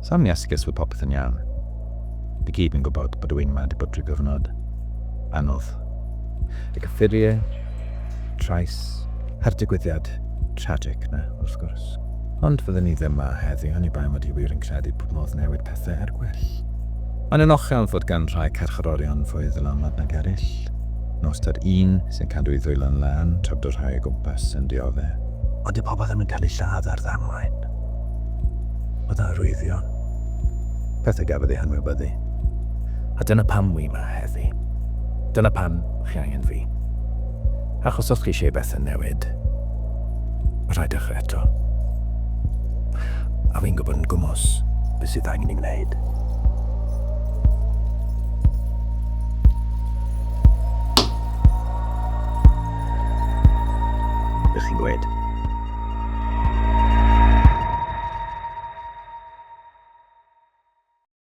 Sam iasgus fod popeth yn iawn. Di gyd yn gwybod bod y wyn yma wedi bod drwy gyfnod anodd. Y gyffuriau, trais, a'r digwyddiad tragic na, wrth gwrs. Ond fyddwn ni ddim yma heddiw, oni bai mod i wir yn credu bod modd newid pethau er gwell. Ond yn ochr fod gan rhai carcharorion fwy ddylanwad nag eraill. Nos ta'r un sy'n cadw i ddwylo'n lan tra bod y rhai o gwmpas yn dioddau. Ond y pobl ddim yn cael ei lladd ar ddamwain. Oedd yna arwyddion. Pethau gafodd ei hanwybyddu. A dyna pam wi yma heddi. Dyna pam chi angen fi. Achos os chi eisiau bethau newid, rhaid dechrau eto. A fi'n gwybod yn gwmws beth sydd angen i wneud. Ydych chi'n gweud?